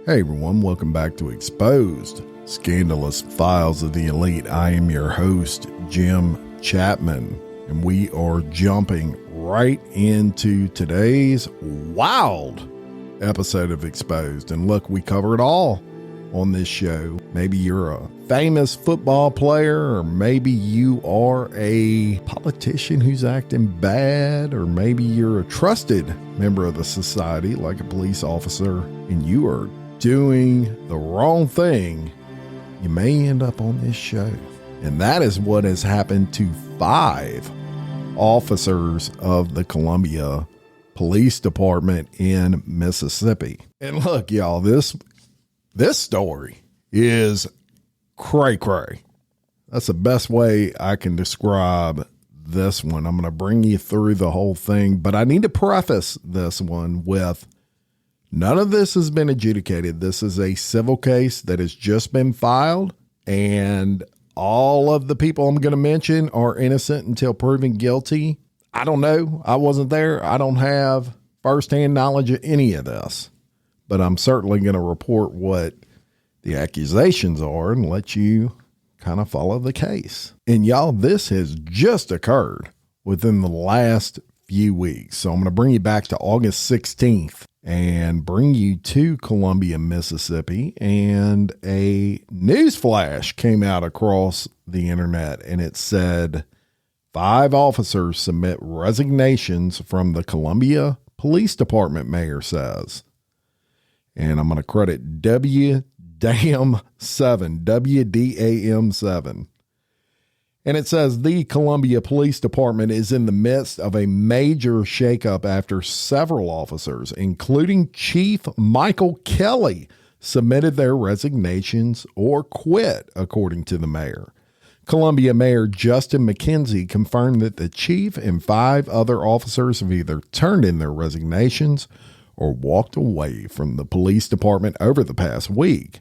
Hey everyone, welcome back to Exposed, Scandalous Files of the Elite. I am your host, Jim Chapman, and we are jumping right into today's wild episode of Exposed. And look, we cover it all on this show. Maybe you're a famous football player, or maybe you are a politician who's acting bad, or maybe you're a trusted member of the society like a police officer and you are doing the wrong thing. You may end up on this show. And that is what has happened to 5 officers of the Columbia Police Department in Mississippi. And look, y'all, this story is cray-cray. That's the best way I can describe this one. I'm going to bring you through the whole thing, but I need to preface this one with none of this has been adjudicated. This is a civil case that has just been filed, and all of the people I'm going to mention are innocent until proven guilty. I don't know. I wasn't there. I don't have firsthand knowledge of any of this, but I'm certainly going to report what the accusations are and let you kind of follow the case. And y'all, this has just occurred within the last few weeks. So I'm going to bring you back to August 16th. And bring you to Columbia, Mississippi, and a news flash came out across the internet, and it said 5 officers submit resignations from the Columbia Police Department, mayor says. And I'm going to credit WDAM7. And it says the Columbia Police Department is in the midst of a major shakeup after several officers, including Chief Michael Kelly, submitted their resignations or quit, according to the mayor. Columbia Mayor Justin McKenzie confirmed that the chief and 5 other officers have either turned in their resignations or walked away from the police department over the past week.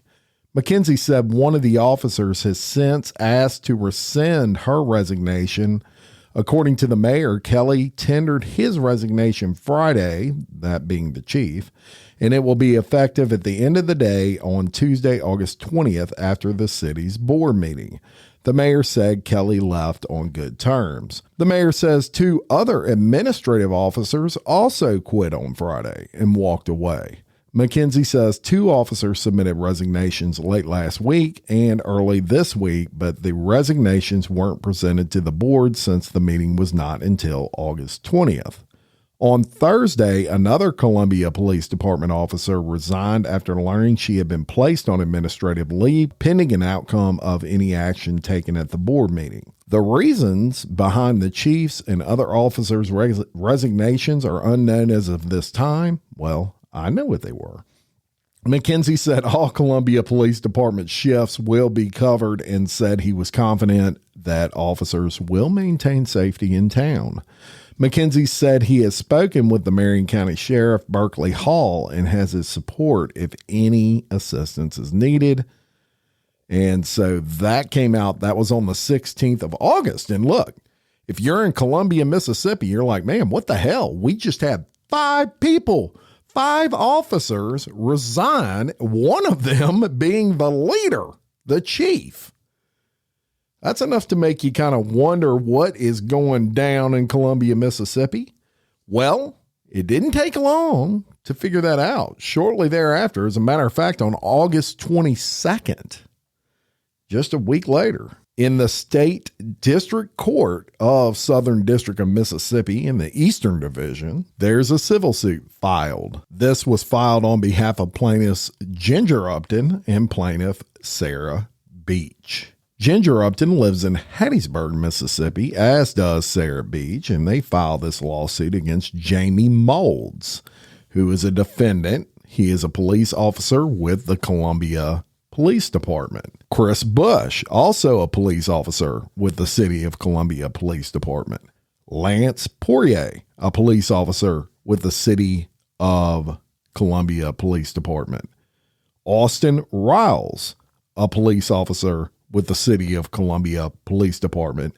McKenzie said one of the officers has since asked to rescind her resignation. According to the mayor, Kelly tendered his resignation Friday, that being the chief, and it will be effective at the end of the day on Tuesday, August 20th, after the city's board meeting. The mayor said Kelly left on good terms. The mayor says 2 other administrative officers also quit on Friday and walked away. McKenzie says 2 officers submitted resignations late last week and early this week, but the resignations weren't presented to the board since the meeting was not until August 20th. On Thursday, another Columbia Police Department officer resigned after learning she had been placed on administrative leave pending an outcome of any action taken at the board meeting. The reasons behind the chief's and other officers' resignations are unknown as of this time. Well, I know what they were. McKenzie said all Columbia Police Department shifts will be covered and said he was confident that officers will maintain safety in town. McKenzie said he has spoken with the Marion County Sheriff Berkeley Hall and has his support if any assistance is needed. And so that came out. That was on the 16th of August. And look, if you're in Columbia, Mississippi, you're like, man, what the hell? We just had 5 people. 5 officers resign, one of them being the leader, the chief. That's enough to make you kind of wonder what is going down in Columbia, Mississippi. Well, it didn't take long to figure that out. Shortly thereafter, as a matter of fact, on August 22nd, just a week later, in the State District Court of Southern District of Mississippi in the Eastern Division, there's a civil suit filed. This was filed on behalf of plaintiffs Ginger Upton and plaintiff Sarah Beach. Ginger Upton lives in Hattiesburg, Mississippi, as does Sarah Beach, and they filed this lawsuit against Jamie Moulds, who is a defendant. He is a police officer with the Columbia Police Department. Chris Bush, also a police officer with the City of Columbia Police Department. Lance Poirier, a police officer with the City of Columbia Police Department. Austin Riles, a police officer with the City of Columbia Police Department.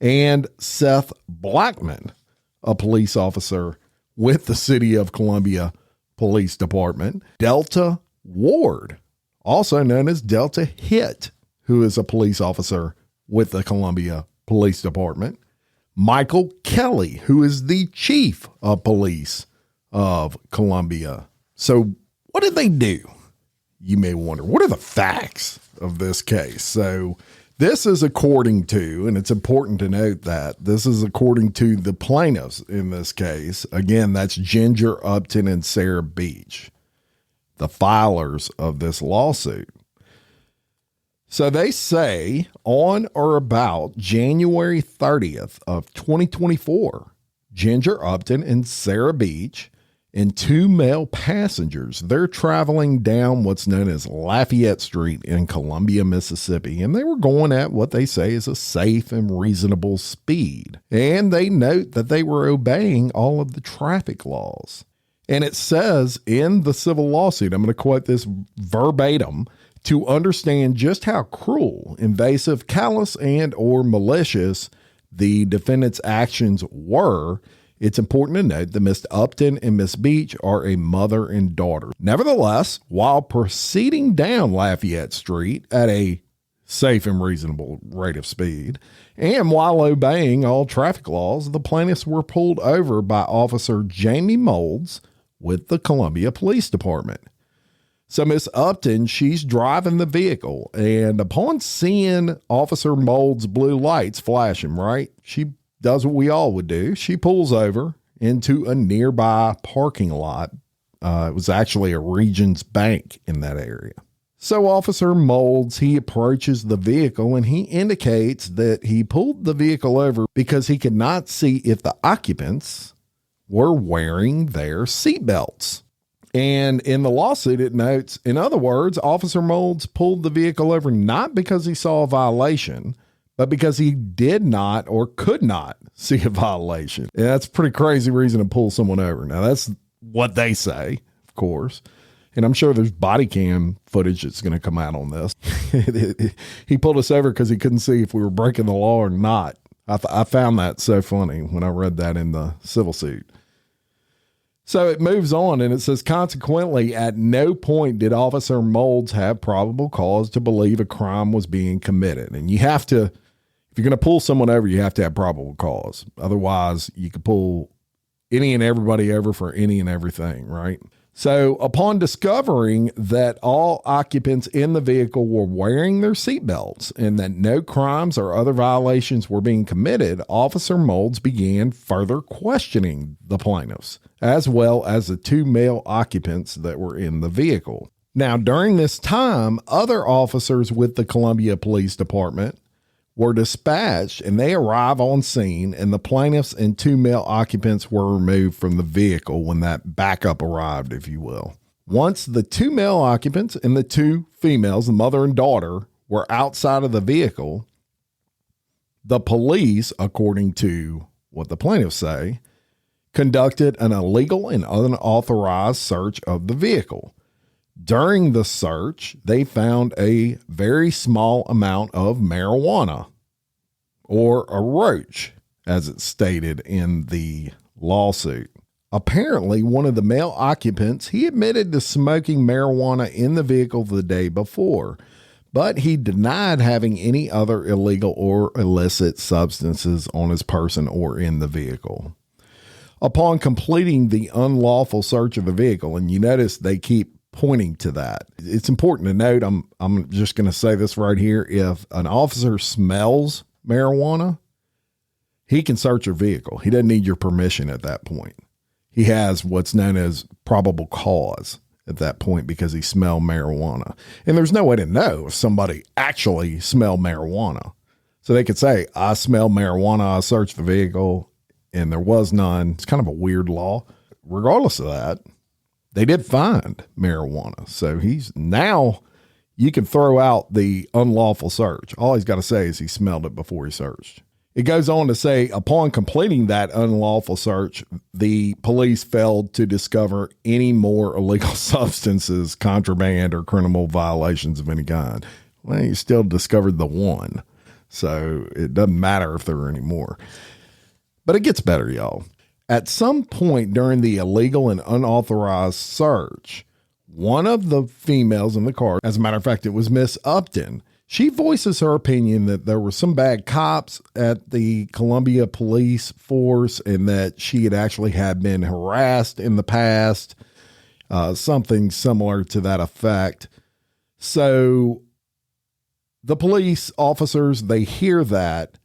And Seth Blackman, a police officer with the City of Columbia Police Department. Delta Ward, also known as Delta Hitt, who is a police officer with the Columbia Police Department. Michael Kelly, who is the chief of police of Columbia. So what did they do? You may wonder, what are the facts of this case? So this is according to, and it's important to note that this is according to the plaintiffs in this case. Again, that's Ginger Upton and Sarah Beach, the filers of this lawsuit. So they say on or about January 30th of 2024, Ginger Upton and Sarah Beach and two male passengers, they're traveling down what's known as Lafayette Street in Columbia, Mississippi, and they were going at what they say is a safe and reasonable speed. And they note that they were obeying all of the traffic laws. And it says in the civil lawsuit, I'm going to quote this verbatim, to understand just how cruel, invasive, callous, and or malicious the defendant's actions were, it's important to note that Miss Upton and Miss Beach are a mother and daughter. Nevertheless, while proceeding down Lafayette Street at a safe and reasonable rate of speed, and while obeying all traffic laws, the plaintiffs were pulled over by Officer Jamie Moulds with the Columbia Police Department. So Miss Upton, she's driving the vehicle, and upon seeing Officer Moulds' blue lights flashing, right, she does what we all would do. She pulls over into a nearby parking lot. It was actually a Regions Bank in that area. So Officer Moulds, he approaches the vehicle and he indicates that he pulled the vehicle over because he could not see if the occupants were wearing their seatbelts. And in the lawsuit, it notes, in other words, Officer Moulds pulled the vehicle over not because he saw a violation, but because he did not or could not see a violation. And that's a pretty crazy reason to pull someone over. Now, that's what they say, of course. And I'm sure there's body cam footage that's going to come out on this. He pulled us over because he couldn't see if we were breaking the law or not. I found that so funny when I read that in the civil suit. So it moves on and it says, consequently, at no point did Officer Moulds have probable cause to believe a crime was being committed. And you have to, if you're going to pull someone over, you have to have probable cause. Otherwise, you could pull any and everybody over for any and everything, right? So upon discovering that all occupants in the vehicle were wearing their seatbelts and that no crimes or other violations were being committed, Officer Moulds began further questioning the plaintiffs, as well as the two male occupants that were in the vehicle. Now, during this time, other officers with the Columbia Police Department were dispatched and they arrive on scene, and the plaintiffs and two male occupants were removed from the vehicle when that backup arrived, if you will. Once the two male occupants and the two females, the mother and daughter, were outside of the vehicle, the police, according to what the plaintiffs say, conducted an illegal and unauthorized search of the vehicle. During the search, they found a very small amount of marijuana, or a roach, as it's stated in the lawsuit. Apparently, one of the male occupants, he admitted to smoking marijuana in the vehicle the day before, but he denied having any other illegal or illicit substances on his person or in the vehicle. Upon completing the unlawful search of the vehicle, and you notice they keep pointing to that. It's important to note, I'm just going to say this right here. If an officer smells marijuana, he can search your vehicle. He doesn't need your permission at that point. He has what's known as probable cause at that point because he smelled marijuana. And there's no way to know if somebody actually smelled marijuana. So they could say, I smell marijuana, I searched the vehicle, and there was none. It's kind of a weird law. Regardless of that, they did find marijuana. So now you can throw out the unlawful search. All he's got to say is he smelled it before he searched. It goes on to say, upon completing that unlawful search, the police failed to discover any more illegal substances, contraband, or criminal violations of any kind. Well, you still discovered the one. So it doesn't matter if there are any more. But it gets better, y'all. At some point during the illegal and unauthorized search, One of the females in the car, as a matter of fact, it was Miss Upton. She voices her opinion that there were some bad cops at the Columbia police force and that she had been harassed in the past, something similar to that effect. So the police officers, they hear that,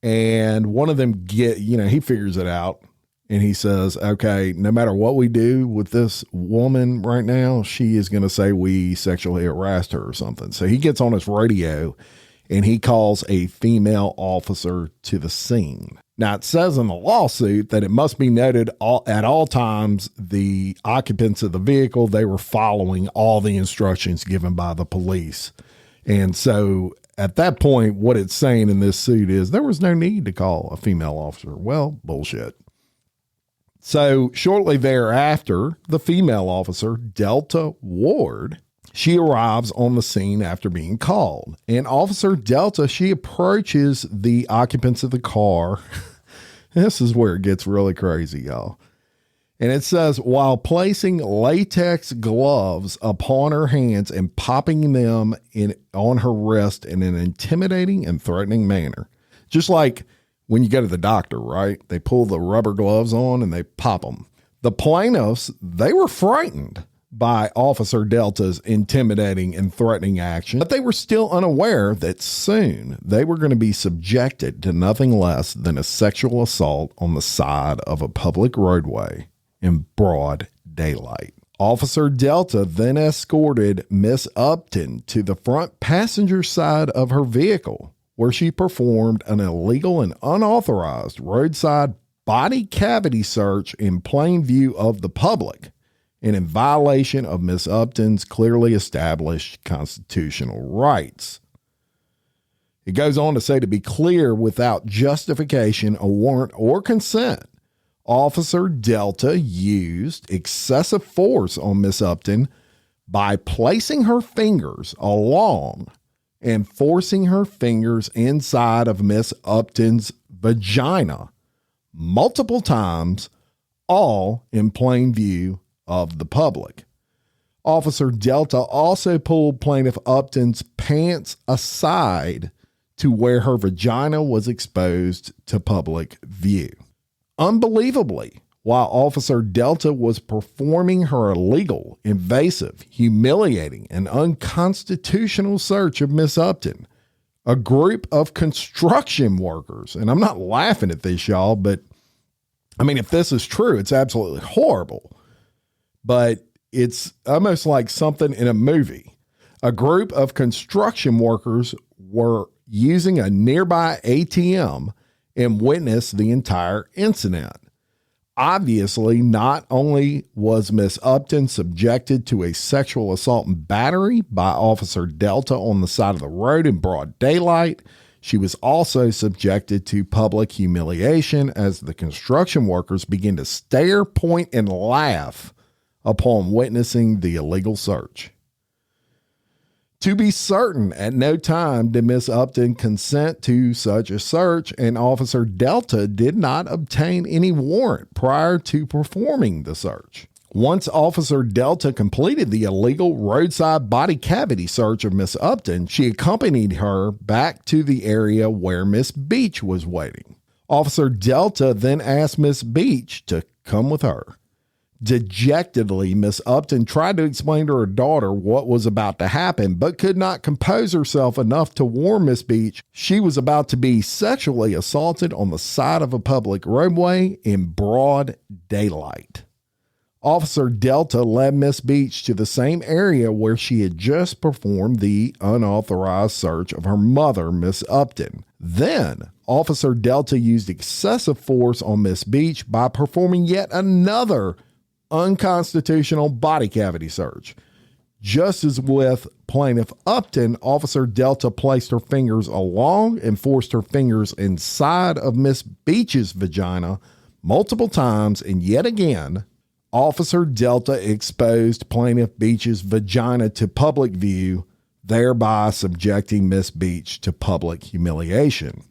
and one of them he figures it out. And he says, okay, no matter what we do with this woman right now, she is going to say we sexually harassed her or something. So he gets on his radio and he calls a female officer to the scene. Now, it says in the lawsuit that it must be noted at all times the occupants of the vehicle, they were following all the instructions given by the police. And so at that point, what it's saying in this suit is there was no need to call a female officer. Well, bullshit. So shortly thereafter, the female officer, Delta Ward, she arrives on the scene after being called. And Officer Delta, she approaches the occupants of the car. This is where it gets really crazy, y'all. And it says, while placing latex gloves upon her hands and popping them on her wrist in an intimidating and threatening manner. Just like when you go to the doctor, right? They pull the rubber gloves on and they pop them. The plaintiffs, they were frightened by Officer Delta's intimidating and threatening action, but they were still unaware that soon they were going to be subjected to nothing less than a sexual assault on the side of a public roadway in broad daylight. Officer Delta then escorted Miss Upton to the front passenger side of her vehicle, where she performed an illegal and unauthorized roadside body cavity search in plain view of the public and in violation of Miss Upton's clearly established constitutional rights. It goes on to say, to be clear, without justification, a warrant, or consent, Officer Delta used excessive force on Miss Upton by placing her fingers along and forcing her fingers inside of Miss Upton's vagina multiple times, all in plain view of the public. Officer Delta also pulled Plaintiff Upton's pants aside to where her vagina was exposed to public view. Unbelievably, while Officer Delta was performing her illegal, invasive, humiliating, and unconstitutional search of Miss Upton, a group of construction workers, and I'm not laughing at this, y'all, but I mean, if this is true, it's absolutely horrible, but it's almost like something in a movie. A group of construction workers were using a nearby ATM and witnessed the entire incident. Obviously, not only was Miss Upton subjected to a sexual assault and battery by Officer Delta on the side of the road in broad daylight, she was also subjected to public humiliation as the construction workers began to stare, point, and laugh upon witnessing the illegal search. To be certain, at no time did Miss Upton consent to such a search, and Officer Delta did not obtain any warrant prior to performing the search. Once Officer Delta completed the illegal roadside body cavity search of Miss Upton, she accompanied her back to the area where Miss Beach was waiting. Officer Delta then asked Miss Beach to come with her. Dejectedly, Miss Upton tried to explain to her daughter what was about to happen, but could not compose herself enough to warn Miss Beach she was about to be sexually assaulted on the side of a public roadway in broad daylight. Officer Delta led Miss Beach to the same area where she had just performed the unauthorized search of her mother, Miss Upton. Then, Officer Delta used excessive force on Miss Beach by performing yet another unconstitutional body cavity search. Just as with Plaintiff Upton, Officer Delta placed her fingers along and forced her fingers inside of Miss Beach's vagina multiple times, and yet again, Officer Delta exposed Plaintiff Beach's vagina to public view, thereby subjecting Miss Beach to public humiliation.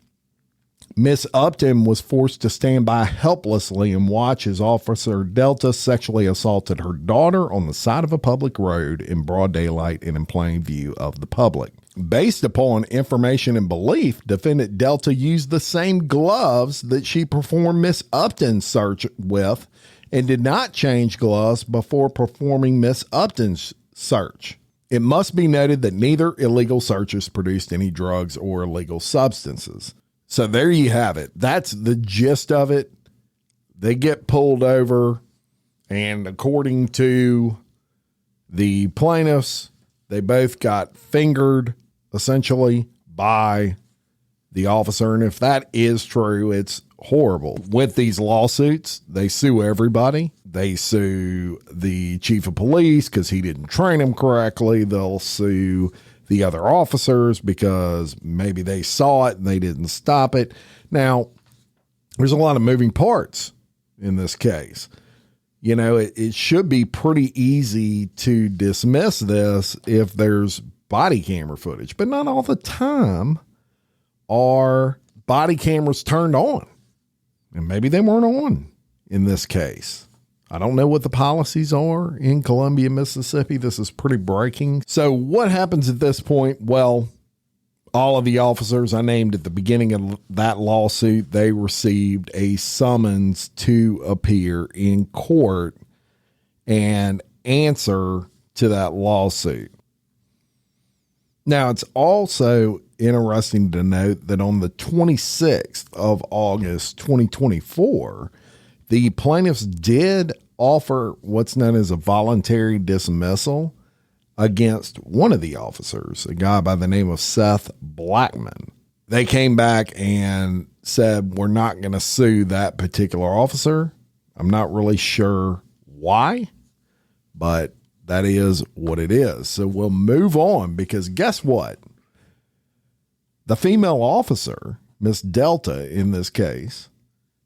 Miss Upton was forced to stand by helplessly and watch as Officer Delta sexually assaulted her daughter on the side of a public road in broad daylight and in plain view of the public. Based upon information and belief, defendant Delta used the same gloves that she performed Miss Upton's search with and did not change gloves before performing Miss Upton's search. It must be noted that neither illegal searches produced any drugs or illegal substances. So there you have it. That's the gist of it. They get pulled over, and according to the plaintiffs, they both got fingered essentially by the officer. And if that is true, it's horrible. With these lawsuits, they sue everybody. They sue the chief of police because he didn't train them correctly. They'll sue the other officers because maybe they saw it and they didn't stop it. Now, there's a lot of moving parts in this case. You know, it should be pretty easy to dismiss this if there's body camera footage, but not all the time are body cameras turned on. And maybe they weren't on in this case. I don't know what the policies are in Columbia, Mississippi. This is pretty breaking. So what happens at this point? Well, all of the officers I named at the beginning of that lawsuit, they received a summons to appear in court and answer to that lawsuit. Now, it's also interesting to note that on the 26th of August, 2024, the plaintiffs did offer what's known as a voluntary dismissal against one of the officers, a guy by the name of Seth Blackman. They came back and said, we're not going to sue that particular officer. I'm not really sure why, but that is what it is. So we'll move on, because guess what? The female officer, Miss Delta in this case,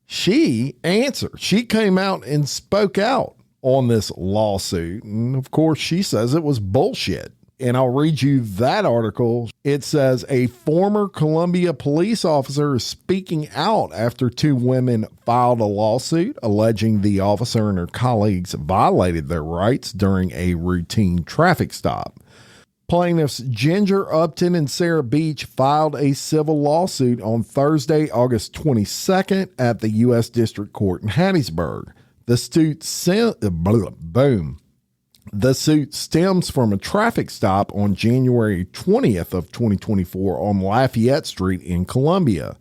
she answered. She came out and spoke out on this lawsuit. And of course, she says it was bullshit. And I'll read you that article. It says a former Columbia police officer is speaking out after two women filed a lawsuit alleging the officer and her colleagues violated their rights during a routine traffic stop. Plaintiffs Ginger Upton and Sarah Beach filed a civil lawsuit on Thursday, August 22nd at the U.S. District Court in Hattiesburg. The suit stems from a traffic stop on January 20th of 2024 on Lafayette Street in Columbia.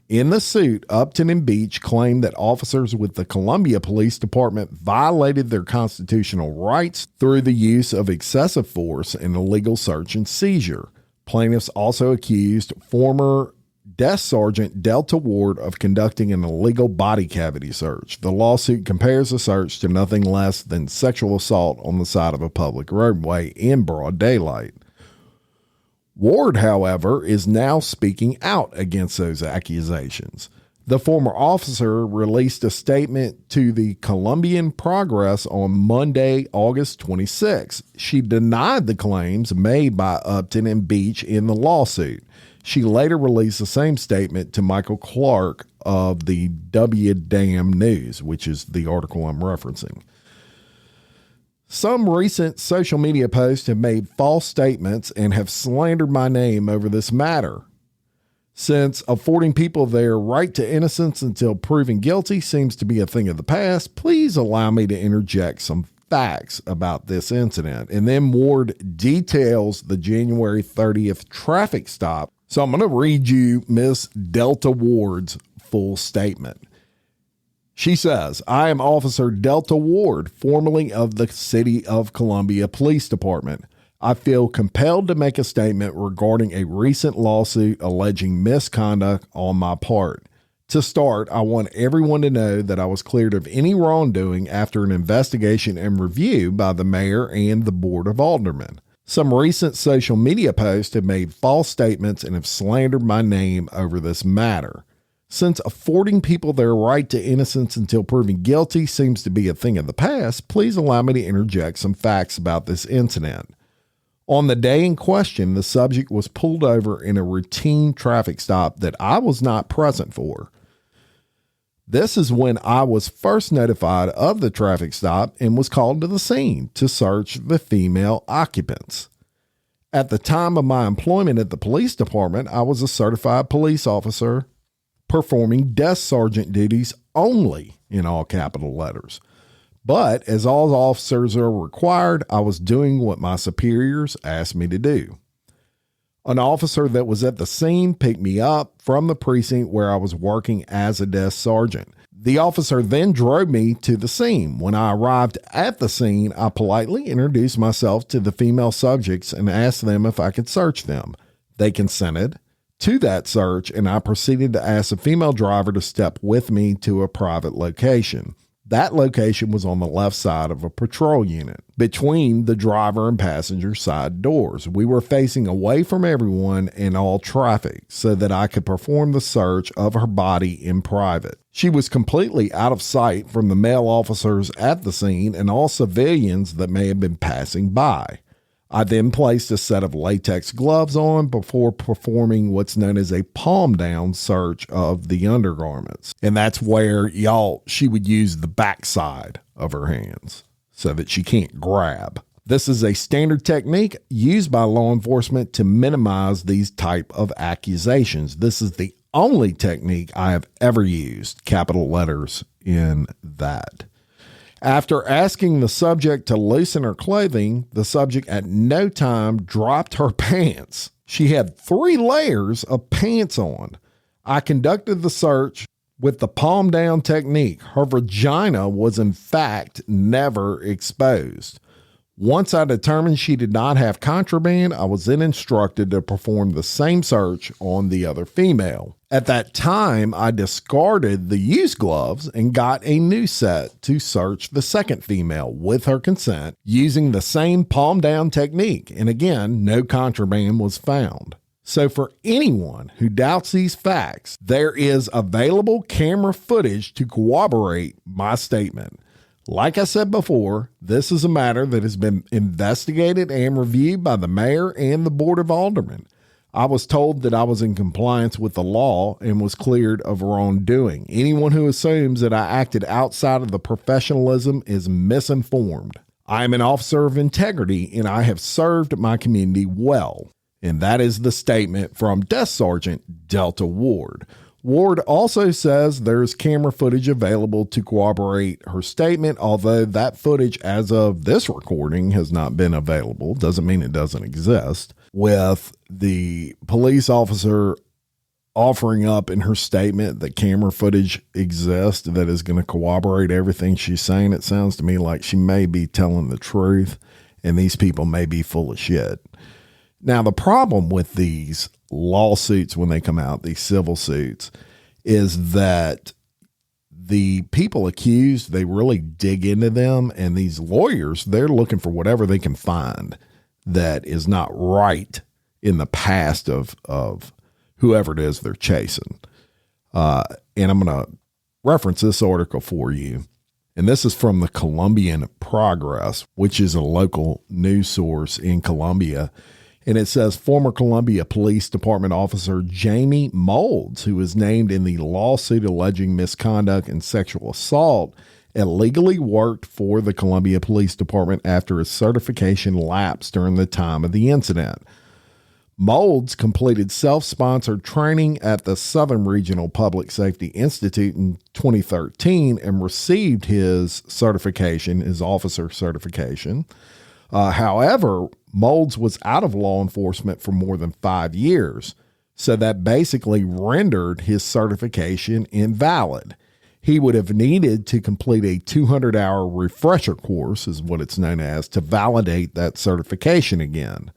In the suit, Upton and Beach claimed that officers with the Columbia Police Department violated their constitutional rights through the use of excessive force and illegal search and seizure. Plaintiffs also accused former Desk Sergeant Delta Ward of conducting an illegal body cavity search. The lawsuit compares the search to nothing less than sexual assault on the side of a public roadway in broad daylight. Ward, however, is now speaking out against those accusations. The former officer released a statement to the Columbian Progress on Monday, August 26. She denied the claims made by Upton and Beach in the lawsuit. She later released the same statement to Michael Clark of the WDAM News, which is the article I'm referencing. Some recent social media posts have made false statements and have slandered my name over this matter. Since affording people their right to innocence until proven guilty seems to be a thing of the past, please allow me to interject some facts about this incident. And then Ward details the January 30th traffic stop. So I'm going to read you Miss Delta Ward's full statement. She says, I am Officer Delta Ward, formerly of the City of Columbia Police Department. I feel compelled to make a statement regarding a recent lawsuit alleging misconduct on my part. To start, I want everyone to know that I was cleared of any wrongdoing after an investigation and review by the mayor and the Board of Aldermen. Some recent social media posts have made false statements and have slandered my name over this matter. Since affording people their right to innocence until proven guilty seems to be a thing of the past, please allow me to interject some facts about this incident. On the day in question, the subject was pulled over in a routine traffic stop that I was not present for. This is when I was first notified of the traffic stop and was called to the scene to search the female occupants. At the time of my employment at the police department, I was a certified police officer performing desk sergeant duties only, in all capital letters. But as all officers are required, I was doing what my superiors asked me to do. An officer that was at the scene picked me up from the precinct where I was working as a desk sergeant. The officer then drove me to the scene. When I arrived at the scene, I politely introduced myself to the female subjects and asked them if I could search them. They consented to that search, and I proceeded to ask the female driver to step with me to a private location. That location was on the left side of a patrol unit, between the driver and passenger side doors. We were facing away from everyone and all traffic so that I could perform the search of her body in private. She was completely out of sight from the male officers at the scene and all civilians that may have been passing by. I then placed a set of latex gloves on before performing what's known as a palm down search of the undergarments. And that's where she would use the backside of her hands so that she can't grab. This is a standard technique used by law enforcement to minimize these type of accusations. This is the only technique I have ever used, capital letters in that. After asking the subject to loosen her clothing, the subject at no time dropped her pants. She had 3 layers of pants on. I conducted the search with the palm down technique. Her vagina was in fact never exposed. Once I determined she did not have contraband, I was then instructed to perform the same search on the other female. At that time, I discarded the used gloves and got a new set to search the second female with her consent using the same palm down technique. And again, no contraband was found. So for anyone who doubts these facts, there is available camera footage to corroborate my statement. Like I said before, this is a matter that has been investigated and reviewed by the mayor and the board of aldermen. I was told that I was in compliance with the law and was cleared of wrongdoing. Anyone who assumes that I acted outside of the professionalism is misinformed. I am an officer of integrity and I have served my community well. And that is the statement from Desk Sergeant Delta Ward. Ward also says there's camera footage available to corroborate her statement, although that footage as of this recording has not been available. Doesn't mean it doesn't exist. With the police officer offering up in her statement that camera footage exists that is going to corroborate everything she's saying, it sounds to me like she may be telling the truth and these people may be full of shit. Now, the problem with these lawsuits when they come out, these civil suits, is that the people accused, they really dig into them, and these lawyers, they're looking for whatever they can find that is not right in the past of whoever it is they're chasing. And I'm going to reference this article for you. And this is from the Columbian Progress, which is a local news source in Columbia. And it says former Columbia Police Department officer Jamie Moulds, who was named in the lawsuit alleging misconduct and sexual assault, illegally worked for the Columbia Police Department after his certification lapsed during the time of the incident. Moulds completed self-sponsored training at the Southern Regional Public Safety Institute in 2013 and received his certification, his officer certification. However, Moulds was out of law enforcement for more than 5 years, so that basically rendered his certification invalid. He would have needed to complete a 200-hour refresher course, is what it's known as, to validate that certification again.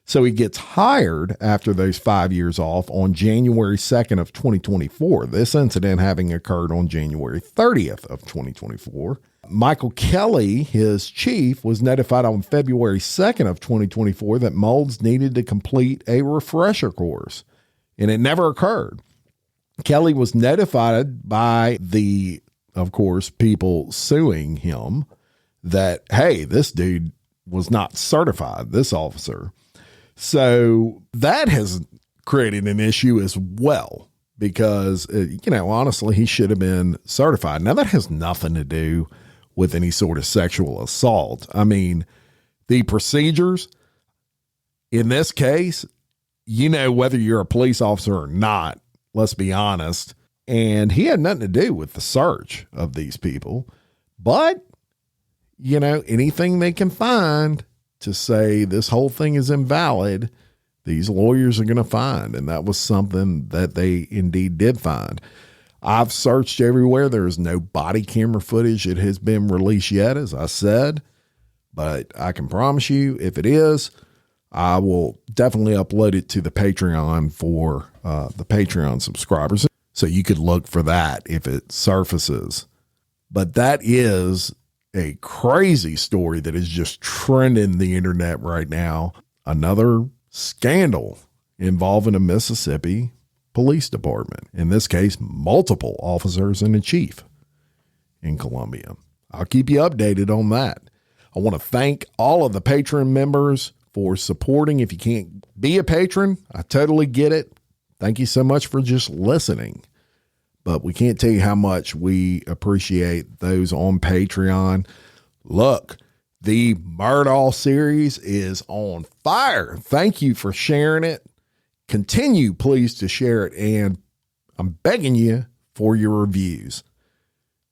So he gets hired after those 5 years off on January 2nd of 2024, this incident having occurred on January 30th of 2024. Michael Kelly, his chief, was notified on February 2nd of 2024 that Moulds needed to complete a refresher course, and it never occurred. Kelly was notified by the, of course, people suing him that, hey, this dude, was not certified, this officer. So that has created an issue as well because, honestly, he should have been certified. Now, that has nothing to do with any sort of sexual assault. I mean, the procedures in this case, whether you're a police officer or not, let's be honest, and he had nothing to do with the search of these people. But, anything they can find to say this whole thing is invalid, these lawyers are going to find. And that was something that they indeed did find. I've searched everywhere. There is no body camera footage that has been released yet, as I said. But I can promise you, if it is, I will definitely upload it to the Patreon for the Patreon subscribers. So you could look for that if it surfaces. But that is a crazy story that is just trending the internet right now. Another scandal involving a Mississippi police department. In this case, multiple officers and a chief in Columbia. I'll keep you updated on that. I want to thank all of the Patreon members for supporting. If you can't be a patron, I totally get it. Thank you so much for just listening. But we can't tell you how much we appreciate those on Patreon. Look, the Murdaugh series is on fire. Thank you for sharing it. Continue, please, to share it. And I'm begging you for your reviews.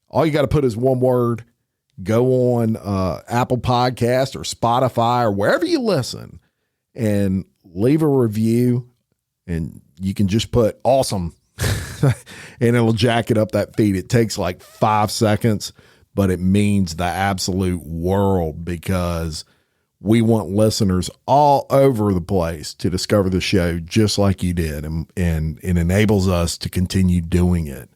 All you got to put is one word. Go on Apple Podcast or Spotify or wherever you listen and leave a review. And you can just put awesome and it'll jacket up that feed. It takes like 5 seconds, but it means the absolute world because we want listeners all over the place to discover the show just like you did. And it enables us to continue doing it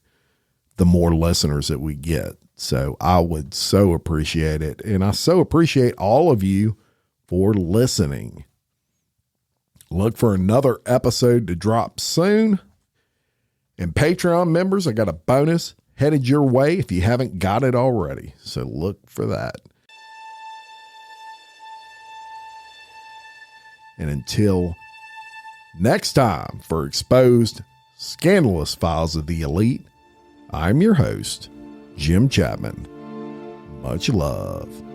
the more listeners that we get. So I would so appreciate it. And I so appreciate all of you for listening. Look for another episode to drop soon. And Patreon members, I got a bonus headed your way if you haven't got it already. So look for that. And until next time for Exposed Scandalous Files of the Elite, I'm your host, Jim Chapman. Much love.